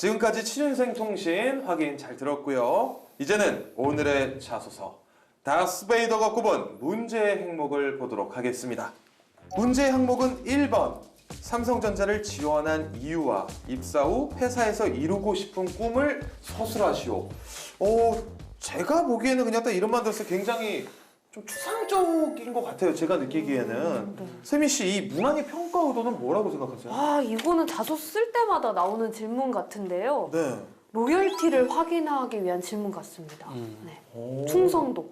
지금까지 취준생 통신 확인 잘 들었고요. 이제는 오늘의 자소서 다스베이더가 꼽은 문제의 항목을 보도록 하겠습니다. 문제의 항목은 1번 삼성전자를 지원한 이유와 입사 후 회사에서 이루고 싶은 꿈을 서술하시오. 제가 보기에는 그냥 딱 이름만 들어서 굉장히 좀 추상적인 것 같아요. 제가 느끼기에는. 네. 세미 씨, 이 문항의 평가 의도는 뭐라고 생각하세요? 아, 이거는 자소 쓸 때마다 나오는 질문 같은데요. 네. 로열티를 확인하기 위한 질문 같습니다. 네. 오. 충성도.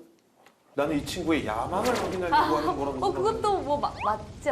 나는 이 친구의 야망을 확인하려고 하는 거라고 생각해요. 그것도 뭐 맞지 그쵸,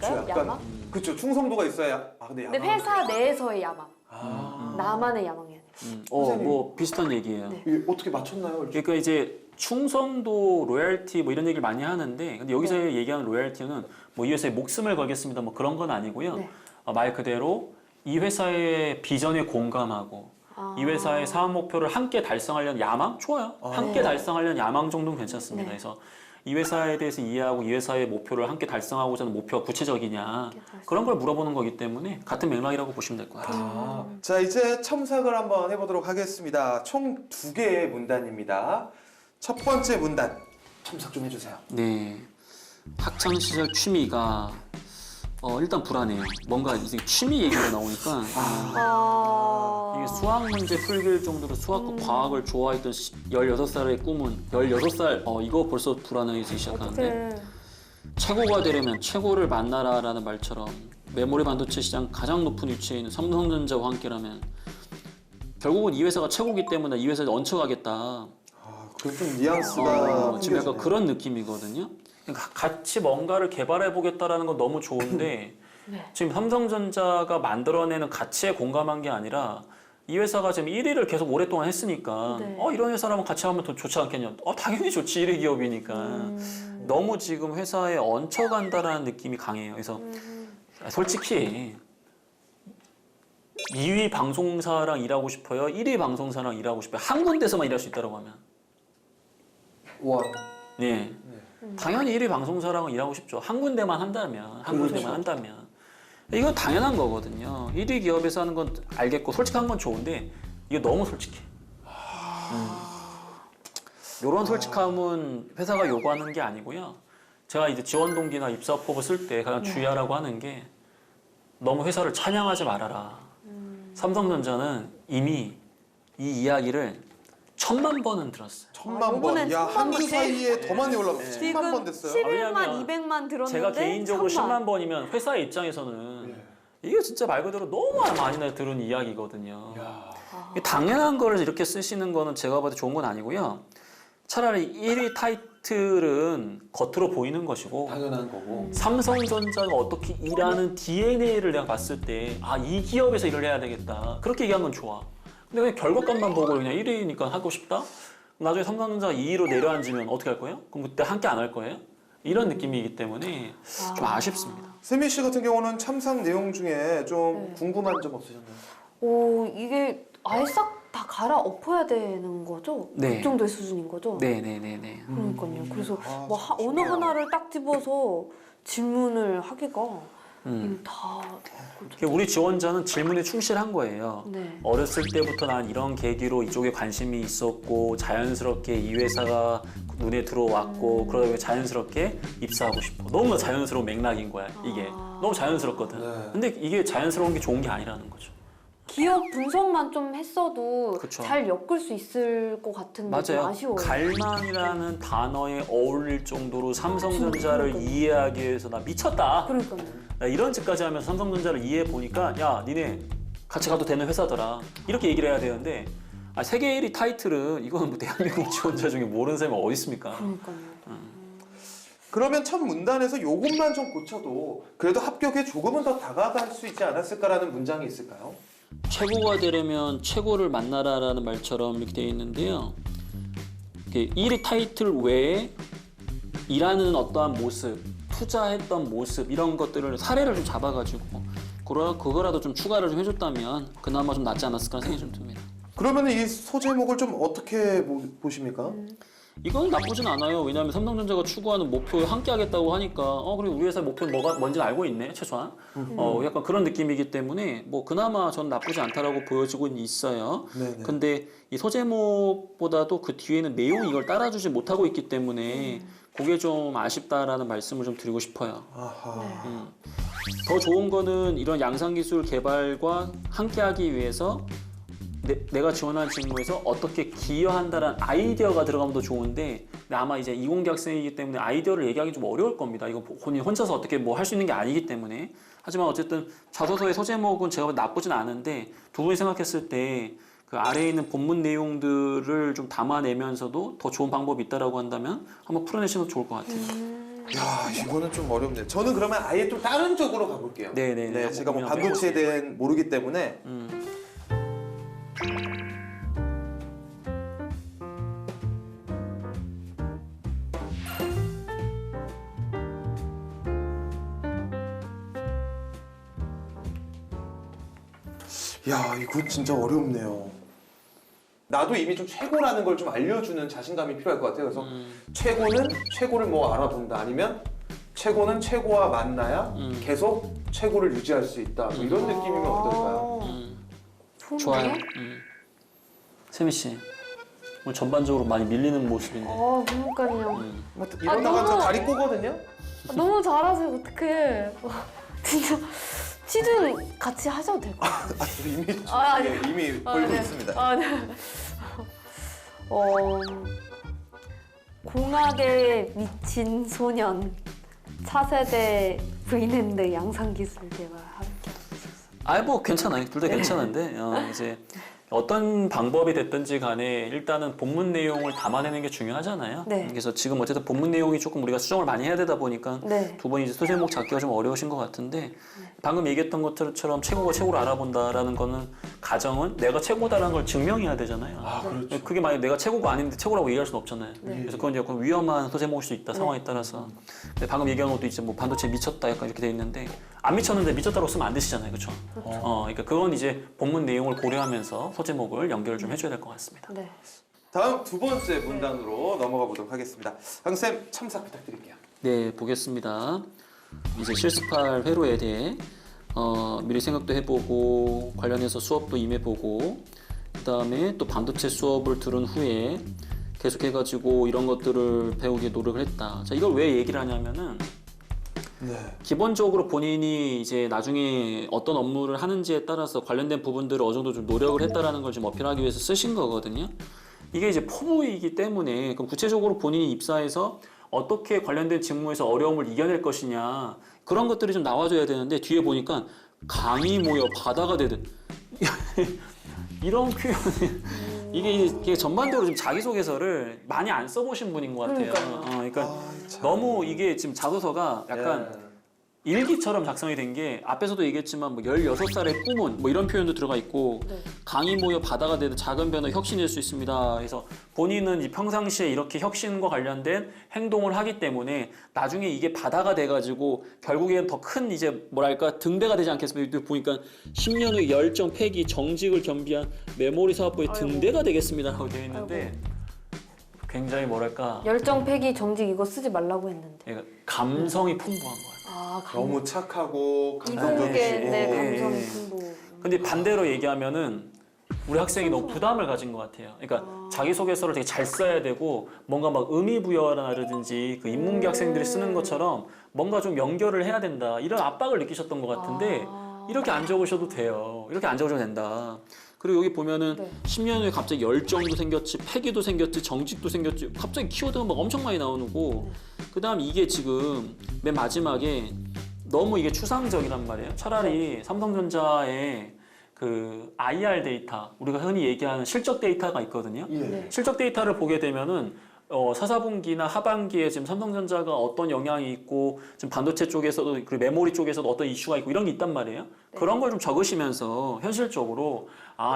않을까요? 약간 야망? 그쵸, 충성도가 있어야. 근데 근데 야망. 회사 내에서의 야망. 아. 나만의 야망이 아니라. 뭐 비슷한 얘기예요. 네. 이게 어떻게 맞췄나요? 그러니까 이제 충성도, 로열티 뭐 이런 얘기를 많이 하는데, 근데 여기서 네. 얘기하는 로열티는 뭐 이 회사에 목숨을 걸겠습니다 뭐 그런 건 아니고요. 네. 말 그대로 이 회사의 비전에 공감하고 이 회사의 사업 목표를 함께 달성하려는 야망? 좋아요. 함께 네. 달성하려는 야망 정도는 괜찮습니다. 네. 그래서 이 회사에 대해서 이해하고 이 회사의 목표를 함께 달성하고자 하는 목표가 구체적이냐 그런 걸 물어보는 거기 때문에 같은 맥락이라고 보시면 될 것 같아요. 자, 이제 첨삭을 한번 해보도록 하겠습니다. 총 2개의 문단입니다. 첫 번째 문단 첨삭 좀 해주세요. 네, 학창 시절 취미가 일단 불안해요. 뭔가 이제 취미 얘기가 나오니까 이게 수학 문제 풀기를 정도로 수학과 과학을 좋아했던 16살의 꿈은 16살 이거 벌써 불안해지기 시작하는데 어떡해. 최고가 되려면 최고를 만나라라는 말처럼 메모리 반도체 시장 가장 높은 위치에 있는 삼성전자와 함께라면 결국은 이 회사가 최고기 때문에 이 회사에 얹혀가겠다. 그 좀 뉘앙스가 지금 약간 풍겨지네요. 그런 느낌이거든요. 그러니까 같이 뭔가를 개발해 보겠다라는 건 너무 좋은데 네. 지금 삼성전자가 만들어내는 가치에 공감한 게 아니라 이 회사가 지금 1위를 계속 오랫동안 했으니까 네. 이런 회사라면 같이 하면 더 좋지 않겠냐. 당연히 좋지 1위 기업이니까. 너무 지금 회사에 얹혀간다라는 느낌이 강해요. 그래서 솔직히 2위 방송사랑 일하고 싶어요? 1위 방송사랑 일하고 싶어요? 한 군데서만 일할 수 있다고 하면 네. 당연히 1위 방송사랑은 일하고 싶죠. 한 군데만 한다면, 한 그렇죠. 군데만 한다면. 이건 당연한 거거든요. 1위 기업에서 하는 건 알겠고 솔직한 건 좋은데 이게 너무 솔직해. 이런 솔직함은 회사가 요구하는 게 아니고요. 제가 이제 지원 동기나 입사 포부 쓸 때 가장 주의하라고 하는 게 너무 회사를 찬양하지 말아라. 삼성전자는 이미 이 이야기를 1000만 번은 들었어요. 1000만 번. 이번엔 야, 1000만 한 주 번씩. 사이에 더 많이 올라갔어요. 지금 10만 번 됐어요. 11만, 왜냐면 200만 들었는데 제가 개인적으로 1000만. 10만 번이면 회사의 입장에서는 이게 진짜 말 그대로 너무 많이 들은 이야기거든요. 이게 당연한 거를 이렇게 쓰시는 거는 제가 봐도 좋은 건 아니고요. 차라리 1위 타이틀은 겉으로 보이는 것이고 당연한 거고. 삼성전자가 어떻게 일하는 DNA를 내가 봤을 때 이 기업에서 일을 해야 되겠다. 그렇게 얘기한 건 좋아. 근데 그냥 결과값만 보고 그냥 1위니까 하고 싶다? 나중에 삼성전자가 2위로 내려앉으면 어떻게 할 거예요? 그럼 그때 함께 안 할 거예요? 이런 느낌이기 때문에 좀 아쉽습니다. 세미 씨 같은 경우는 첨삭 내용 중에 좀 궁금한 점 없으셨나요? 이게 아예 싹 다 갈아엎어야 되는 거죠? 네. 그 정도의 수준인 거죠? 네네네네. 그러니까요. 그래서 뭐 진짜 어느 하나를 딱 집어서 질문을 하기가 음. 다 우리 지원자는 질문에 충실한 거예요. 네. 어렸을 때부터 난 이런 계기로 이쪽에 관심이 있었고 자연스럽게 이 회사가 눈에 들어왔고 그러다 보니 자연스럽게 입사하고 싶어. 너무나 자연스러운 맥락인 거야 이게. 너무 자연스럽거든. 네. 근데 이게 자연스러운 게 좋은 게 아니라는 거죠. 기업 분석만 좀 했어도 그쵸. 잘 엮을 수 있을 것 같은데 좀 맞아요. 아쉬워요. 갈망이라는 단어에 어울릴 정도로 삼성전자를 그러니까요. 이해하기 위해서 나 미쳤다. 그러니까요. 나 이런 짓까지 하면서 삼성전자를 이해해 보니까 야 니네 같이 가도 되는 회사더라. 이렇게 얘기를 해야 되는데 세계 1위 타이틀은 이건 뭐 대한민국 지원자 중에 모르는 사람이 어디 있습니까? 그러니까요. 그러면 첫 문단에서 요것만 좀 고쳐도 그래도 합격에 조금은 더 다가갈 수 있지 않았을까라는 문장이 있을까요? 최고가 되려면 최고를 만나라라는 말처럼 이렇게 되어 있는데요. 1위 타이틀 외에 일하는 어떠한 모습, 투자했던 모습 이런 것들을 사례를 좀 잡아가지고 그거라도 좀 추가를 좀 해줬다면 그나마 좀 낫지 않았을까 생각이 좀 듭니다. 그러면 이 소제목을 좀 어떻게 보십니까? 이건 나쁘진 않아요. 왜냐하면 삼성전자가 추구하는 목표에 함께하겠다고 하니까 그리고 우리 회사의 목표는 뭐가 뭔지는 알고 있네 최소한. 약간 그런 느낌이기 때문에 뭐 그나마 전 나쁘지 않다라고 보여지고 있어요. 네네. 근데 이 소제목보다도 그 뒤에는 내용이 이걸 따라주지 못하고 있기 때문에 그게 좀 아쉽다라는 말씀을 좀 드리고 싶어요. 아하. 더 좋은 거는 이런 양산기술 개발과 함께하기 위해서 내가 지원한 직무에서 어떻게 기여한다라는 아이디어가 들어가면 더 좋은데 근데 아마 이제 이공계 학생이기 때문에 아이디어를 얘기하기 좀 어려울 겁니다. 이거 본인 혼자서 어떻게 뭐 할 수 있는 게 아니기 때문에. 하지만 어쨌든 자소서의 소제목은 제가 나쁘진 않은데 두 분이 생각했을 때 그 아래에 있는 본문 내용들을 좀 담아내면서도 더 좋은 방법이 있다라고 한다면 한번 풀어내시면 좋을 것 같아요. 야, 이거는 좀 어렵네요. 저는 그러면 아예 좀 다른 쪽으로 가볼게요. 네네네. 네, 제가 뭐 한번 반도체에 대한 모르기 때문에 야, 이거 진짜 어렵네요. 나도 이미 좀 최고라는 걸 좀 알려주는 자신감이 필요할 것 같아요. 그래서 최고는 최고를 뭐 알아본다. 아니면 최고는 최고와 만나야 계속 최고를 유지할 수 있다. 뭐 이런 느낌이면 어떨까요? 좋은데요? 좋아요. 세미 씨, 오늘 전반적으로 많이 밀리는 모습인데. 그러니까요. 뭐 이러다가 너무- 저 다리 꼬거든요? 너무 잘하세요. 어떡해. 진짜 취준 같이 하셔도 될 것 같아요. 이미 아니. 네, 이미 벌고 네. 있습니다. 네. 공학에 미친 소년 차세대 브이랜드 양산기술 개발 함께. 뭐 괜찮아요. 둘 다 괜찮은데 이제 어떤 방법이 됐든지 간에 일단은 본문 내용을 담아내는 게 중요하잖아요. 네. 그래서 지금 어쨌든 본문 내용이 조금 우리가 수정을 많이 해야 되다 보니까 네. 두 분이 이제 소제목 잡기가 좀 어려우신 것 같은데 방금 얘기했던 것처럼 최고가 최고를 알아본다라는 거는 가정은 내가 최고다라는 걸 증명해야 되잖아요. 아, 그렇죠. 그게 만약 내가 최고가 아닌데 최고라고 얘기할 수는 없잖아요. 네. 그래서 그건 약간 위험한 소제목일 수 있다 상황에 따라서. 근데 방금 얘기한 것도 이제 뭐 반도체 미쳤다 약간 이렇게 돼 있는데 안 미쳤는데 미쳤다고 쓰면 안 되시잖아요, 그렇죠? 그러니까 그건 이제 본문 내용을 고려하면서 소제목을 연결을 좀 해줘야 될 것 같습니다. 네. 다음 두 번째 문단으로 넘어가 보도록 하겠습니다. 강쌤 참석 부탁드릴게요. 네, 보겠습니다. 이제 실습할 회로에 대해 미리 생각도 해보고 관련해서 수업도 임해보고 그다음에 또 반도체 수업을 들은 후에 계속해가지고 이런 것들을 배우기 노력을 했다. 자, 이걸 왜 얘기를 하냐면은 네. 기본적으로 본인이 이제 나중에 어떤 업무를 하는지에 따라서 관련된 부분들을 어느 정도 좀 노력을 했다라는 걸 좀 어필하기 위해서 쓰신 거거든요. 이게 이제 포부이기 때문에 그럼 구체적으로 본인이 입사해서 어떻게 관련된 직무에서 어려움을 이겨낼 것이냐 그런 것들이 좀 나와줘야 되는데 뒤에 보니까 강이 모여 바다가 되듯 이런 표현이 이게 전반적으로 좀 자기소개서를 많이 안 써보신 분인 것 같아요. 그러니까 참. 너무 이게 지금 자소서가 약간 예. 일기처럼 작성이 된 게 앞에서도 얘기했지만 뭐 16살의 꿈은 뭐 이런 표현도 들어가 있고 네. 강이 모여 바다가 되듯 작은 변화 혁신일 수 있습니다. 그래서 본인은 이 평상시에 이렇게 혁신과 관련된 행동을 하기 때문에 나중에 이게 바다가 돼가지고 결국에는 더 큰 이제 뭐랄까 등대가 되지 않겠습니까? 보니까 10년 후 열정, 패기, 정직을 겸비한 메모리 사업부의 아이고. 등대가 되겠습니다라고 되어 있는데 굉장히 뭐랄까 열정, 패기, 정직 이거 쓰지 말라고 했는데. 그러니까 감성이 풍부한 거예요. 너무 착하고 이공계 감성적이시고 네 감성 풍부. 근데 반대로 얘기하면은 우리 학생이 너무 부담을 가진 것 같아요. 그러니까 자기소개서를 되게 잘 써야 되고 뭔가 막 의미부여라든지 그 인문계 학생들이 쓰는 것처럼 뭔가 좀 연결을 해야 된다 이런 압박을 느끼셨던 것 같은데 이렇게 안 적으셔도 돼요. 이렇게 안 적어도 된다. 그리고 여기 보면은 네. 10년 후에 갑자기 열정도 생겼지, 패기도 생겼지, 정직도 생겼지. 갑자기 키워드가 막 엄청 많이 나오고 그다음 이게 지금 맨 마지막에 너무 이게 추상적이란 말이에요. 차라리 삼성전자의 그 IR 데이터, 우리가 흔히 얘기하는 실적 데이터가 있거든요. 예. 네. 실적 데이터를 보게 되면은 4사분기나 하반기에 지금 삼성전자가 어떤 영향이 있고 지금 반도체 쪽에서도 그리고 메모리 쪽에서도 어떤 이슈가 있고 이런 게 있단 말이에요. 그런 걸 좀 적으시면서 현실적으로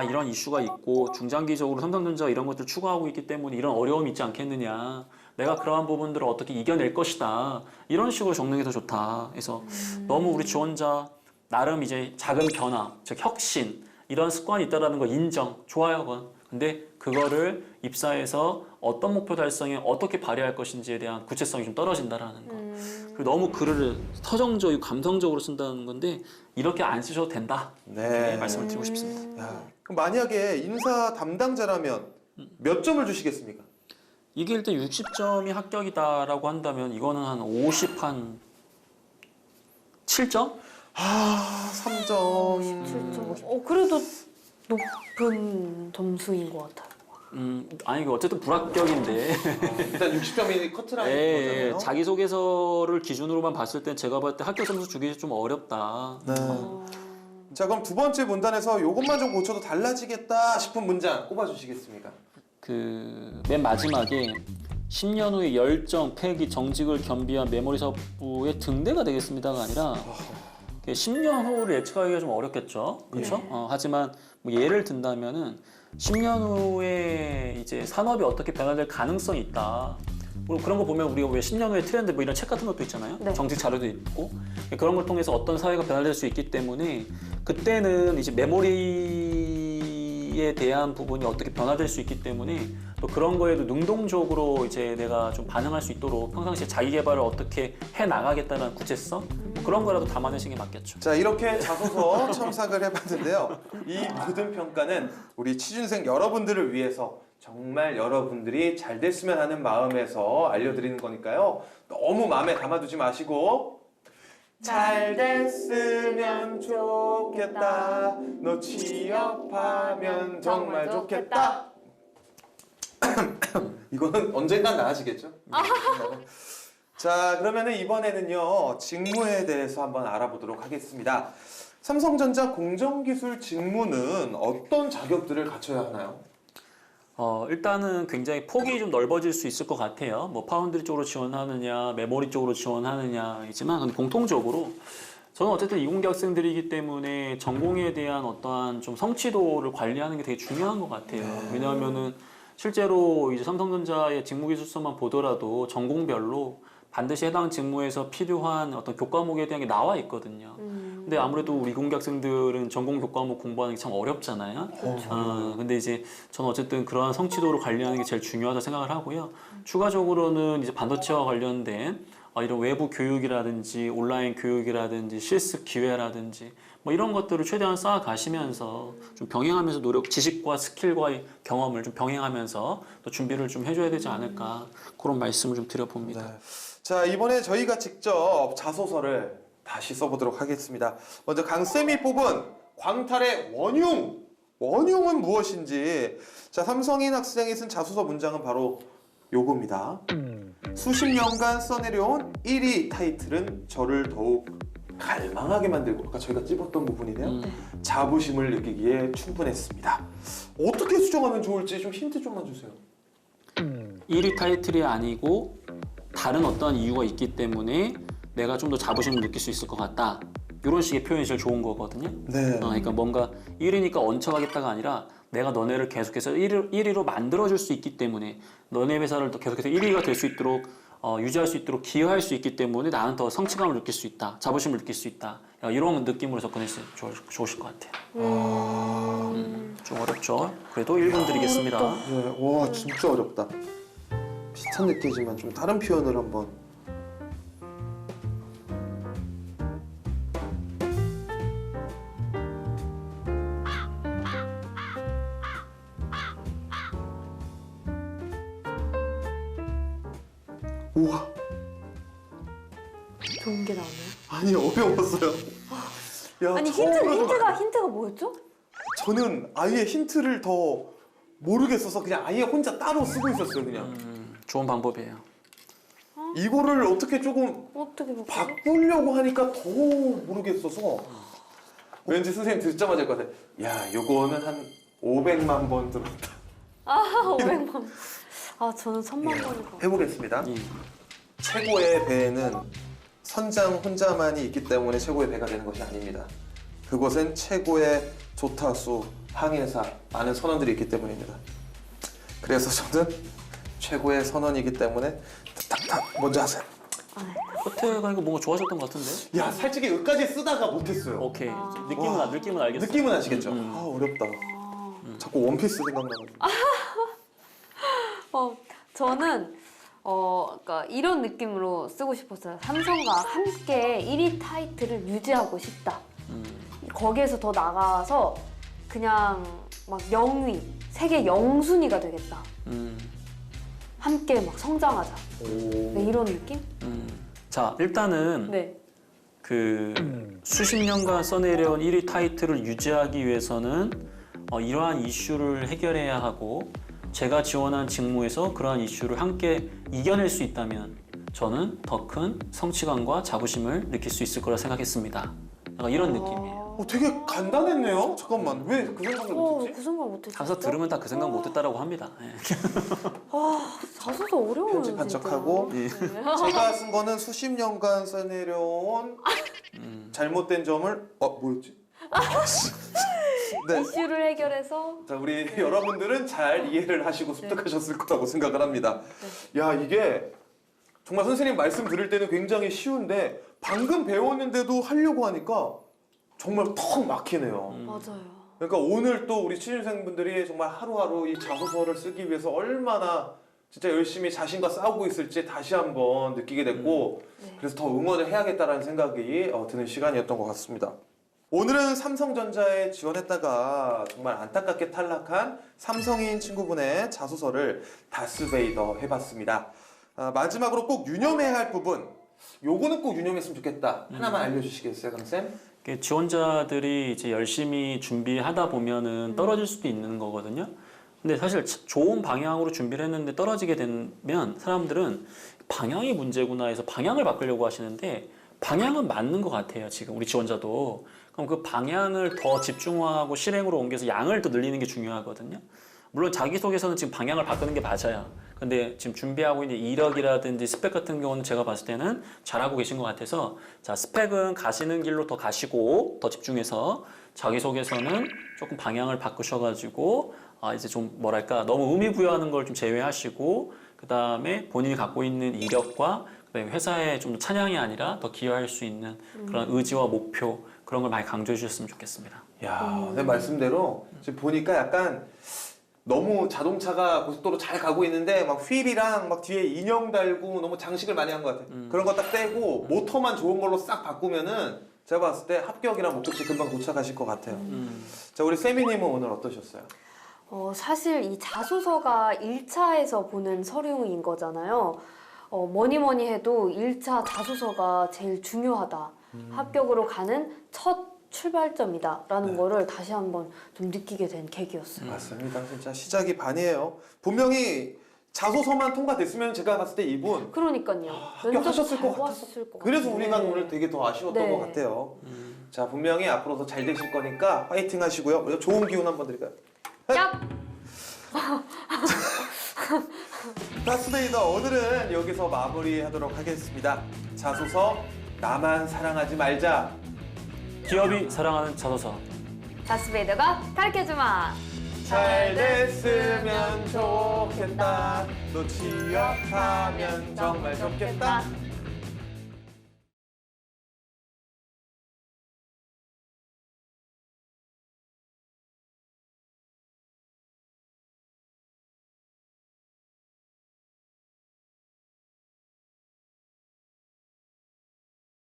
이런 이슈가 있고 중장기적으로 삼성전자가 이런 것들 추구하고 있기 때문에 이런 어려움이 있지 않겠느냐. 내가 그러한 부분들을 어떻게 이겨낼 것이다. 이런 식으로 적는 게 더 좋다. 그래서 너무 우리 지원자 나름 이제 작은 변화, 즉 혁신 이런 습관이 있다라는 거 인정, 좋아요, 그건. 근데 그거를 입사해서 어떤 목표 달성에 어떻게 발휘할 것인지에 대한 구체성이 좀 떨어진다라는 거. 그리고 너무 글을 서정적이고 감성적으로 쓴다는 건데 이렇게 안 쓰셔도 된다. 네. 말씀을 드리고 싶습니다. 야, 그럼 만약에 인사 담당자라면 몇 점을 주시겠습니까? 이게 일단 60점이 합격이다라고 한다면 이거는 한 50, 한 7점? 아, 3점. 7점. 그래도 높은 점수인 것 같아요. 아니 이거 어쨌든 불합격인데 일단 60점이 커트라인 예, 거잖아요. 자기소개서를 기준으로만 봤을 땐 제가 봤을 때 합격 점수 주기 좀 어렵다. 네. 자, 그럼 두 번째 문단에서 이것만 좀 고쳐도 달라지겠다 싶은 문장 꼽아주시겠습니까? 그 맨 마지막에 10년 후에 열정, 패기, 정직을 겸비한 메모리 사업부의 등대가 되겠습니다가 아니라 10년 후를 예측하기가 좀 어렵겠죠. 그렇죠? 하지만 뭐 예를 든다면은 10년 후에 이제 산업이 어떻게 변화될 가능성이 있다. 그리고 그런 거 보면 우리가 왜 10년 후에 트렌드 뭐 이런 책 같은 것도 있잖아요. 네. 정책 자료도 있고 그런 걸 통해서 어떤 사회가 변화될 수 있기 때문에 그때는 이제 메모리에 대한 부분이 어떻게 변화될 수 있기 때문에 또 그런 거에도 능동적으로 이제 내가 좀 반응할 수 있도록 평상시에 자기 개발을 어떻게 해 나가겠다는 구체성 뭐 그런 거라도 담아내시는 게 맞겠죠. 자, 이렇게 자소서 첨삭을 해봤는데요. 이 모든 평가는 우리 취준생 여러분들을 위해서 정말 여러분들이 잘 됐으면 하는 마음에서 알려드리는 거니까요. 너무 마음에 담아두지 마시고 잘 됐으면 좋겠다. 너 취업하면 정말 좋겠다. 이거는 언젠간 나아지겠죠? 자, 그러면은 이번에는요, 직무에 대해서 한번 알아보도록 하겠습니다. 삼성전자 공정기술 직무는 어떤 자격들을 갖춰야 하나요? 일단은 굉장히 폭이 좀 넓어질 수 있을 것 같아요. 뭐 파운드리 쪽으로 지원하느냐, 메모리 쪽으로 지원하느냐이지만 근데 공통적으로 저는 어쨌든 이공계 학생들이기 때문에 전공에 대한 어떠한 좀 성취도를 관리하는 게 되게 중요한 것 같아요. 왜냐하면은 실제로 이제 삼성전자의 직무기술서만 보더라도 전공별로 반드시 해당 직무에서 필요한 어떤 교과목에 대한 게 나와 있거든요. 근데 아무래도 우리 이공계 학생들은 전공 교과목 공부하는 게 참 어렵잖아요. 근데 이제 저는 어쨌든 그러한 성취도를 관리하는 게 제일 중요하다 생각을 하고요. 추가적으로는 이제 반도체와 관련된 이런 외부 교육이라든지 온라인 교육이라든지 실습 기회라든지 뭐 이런 것들을 최대한 쌓아 가시면서 좀 병행하면서 지식과 스킬과의 경험을 좀 병행하면서 또 준비를 좀 해줘야 되지 않을까 그런 말씀을 좀 드려봅니다. 네. 자, 이번에 저희가 직접 자소서를 다시 써보도록 하겠습니다. 먼저 강쌤이 뽑은 광탈의 원흉! 원흉은 무엇인지. 자, 삼성인 학생이 쓴 자소서 문장은 바로 요겁니다. 수십 년간 써내려온 1위 타이틀은 저를 더욱 갈망하게 만들고, 아까 저희가 찝었던 부분이네요. 자부심을 느끼기에 충분했습니다. 어떻게 수정하면 좋을지 좀 힌트 좀만 주세요. 1위 타이틀이 아니고 다른 어떠한 이유가 있기 때문에 내가 좀 더 자부심을 느낄 수 있을 것 같다. 이런 식의 표현이 제일 좋은 거거든요. 네. 그러니까 뭔가 1위니까 얹혀가겠다가 아니라 내가 너네를 계속해서 1위로 만들어줄 수 있기 때문에 너네 회사를 또 계속해서 1위가 될 수 있도록 유지할 수 있도록 기여할 수 있기 때문에 나는 더 성취감을 느낄 수 있다. 자부심을 느낄 수 있다. 이런 느낌으로 접근했으면 좋으실 것 같아요. 좀 어렵죠? 그래도 1분 드리겠습니다. 네, 와, 진짜 어렵다. 비슷한 느낌이지만 좀 다른 표현을 한번. 우와, 좋은 게 나오네요. 아니 어려웠어요. 야, 아니 처음으로 좀 힌트가 뭐였죠? 저는 아예 힌트를 더 모르겠어서 그냥 아예 혼자 따로 쓰고 있었어요, 그냥. 좋은 방법이에요. 이거를 어떻게 조금 어떻게 볼까요? 바꾸려고 하니까 더 모르겠어서 왠지 선생님 듣자마자 할 것 같아요. 야, 요거는 한 500만 번 들었다. 500만. 저는 1000만 번이고. 해보겠습니다. 예. 최고의 배에는 선장 혼자만이 있기 때문에 최고의 배가 되는 것이 아닙니다. 그곳엔 최고의 조타수, 항해사, 많은 선원들이 있기 때문입니다. 그래서 저는 최고의 선원이기 때문에 탁탁 먼저 하세요. 끝에 가니까 뭔가 좋아졌던 것 같은데? 야, 솔직히 여기까지 쓰다가 못했어요. 오케이. 아. 느낌은 알겠어. 느낌은 아시겠죠? 음. 아, 어렵다. 자꾸 원피스 생각나가지고. 저는 그러니까 이런 느낌으로 쓰고 싶었어요. 삼성과 함께 1위 타이틀을 유지하고 싶다. 거기에서 더 나가서 그냥 막 영위, 세계 영순위가 되겠다. 함께 막 성장하자. 네, 이런 느낌? 자, 일단은 네. 그 수십 년간 써내려온 1위 타이틀을 유지하기 위해서는 이러한 이슈를 해결해야 하고 제가 지원한 직무에서 그러한 이슈를 함께 이겨낼 수 있다면 저는 더 큰 성취감과 자부심을 느낄 수 있을 거라 생각했습니다. 약간 이런 느낌이에요. 되게 간단했네요. 잠깐만, 왜 그 생각을 못했지? 그 생각 못했지. 가서 들으면 다 그 생각 못했다라고 합니다. 예. 자소서 어려워요. 편집한 진짜. 척하고. 네. 제가 쓴 거는 수십 년간 써내려온 잘못된 점을 뭐였지? 네. 이슈를 해결해서 자, 우리 여러분들은 잘 이해를 하시고 습득하셨을 거라고 생각을 합니다. 야, 이게 정말 선생님 말씀 들을 때는 굉장히 쉬운데 방금 배웠는데도 하려고 하니까 정말 턱 막히네요. 맞아요. 그러니까 오늘 또 우리 취준생분들이 정말 하루하루 이 자소서를 쓰기 위해서 얼마나 진짜 열심히 자신과 싸우고 있을지 다시 한번 느끼게 됐고 네. 그래서 더 응원을 해야겠다라는 생각이 드는 시간이었던 것 같습니다. 오늘은 삼성전자에 지원했다가 정말 안타깝게 탈락한 삼성인 친구분의 자소서를 다스베이더 해봤습니다. 마지막으로 꼭 유념해야 할 부분, 요거는 꼭 유념했으면 좋겠다. 하나만 알려주시겠어요, 강쌤? 지원자들이 이제 열심히 준비하다 보면은 떨어질 수도 있는 거거든요. 근데 사실 좋은 방향으로 준비를 했는데 떨어지게 되면 사람들은 방향이 문제구나 해서 방향을 바꾸려고 하시는데 방향은 맞는 것 같아요. 지금 우리 지원자도. 그럼 그 방향을 더 집중하고 실행으로 옮겨서 양을 더 늘리는 게 중요하거든요. 물론 자기소개서는 지금 방향을 바꾸는 게 맞아요. 근데 지금 준비하고 있는 이력이라든지 스펙 같은 경우는 제가 봤을 때는 잘하고 계신 것 같아서 자, 스펙은 가시는 길로 더 가시고 더 집중해서 자기소개서는 조금 방향을 바꾸셔가지고 이제 좀 뭐랄까 너무 의미 부여하는 걸 좀 제외하시고 그 다음에 본인이 갖고 있는 이력과 그다음에 회사에 좀 찬양이 아니라 더 기여할 수 있는 그런 의지와 목표 그런 걸 많이 강조해 주셨으면 좋겠습니다. 야, 내 말씀대로 지금 보니까 약간 너무 자동차가 고속도로 잘 가고 있는데 막 휠이랑 막 뒤에 인형 달고 너무 장식을 많이 한 것 같아요. 그런 거 딱 떼고 모터만 좋은 걸로 싹 바꾸면은 제가 봤을 때 합격이랑 목적지 금방 도착하실 것 같아요. 자, 우리 세미님은 오늘 어떠셨어요? 사실 이 자소서가 1차에서 보는 서류인 거잖아요. 뭐니 뭐니 해도 1차 자소서가 제일 중요하다. 합격으로 가는 첫 출발점이다라는 거를 다시 한번 좀 느끼게 된 계기였어요. 맞습니다. 진짜 시작이 반이에요. 분명히 자소서만 통과됐으면 제가 봤을 때 이분 그러니까요. 합격하셨을 것 같아서. 봤을 것 그래서 같아요. 우리가 네. 오늘 되게 더 아쉬웠던 네. 것 같아요. 자, 분명히 앞으로 더 잘 되실 거니까 화이팅 하시고요. 우리가 좋은 기운 한번 드릴까요? 얍! 다스베이더 오늘은 여기서 마무리하도록 하겠습니다. 자소서 나만 사랑하지 말자. 기업이 사랑하는 자소서. 다스베이더가 가르쳐주마. 잘 됐으면 좋겠다. 너 취업하면 정말 좋겠다.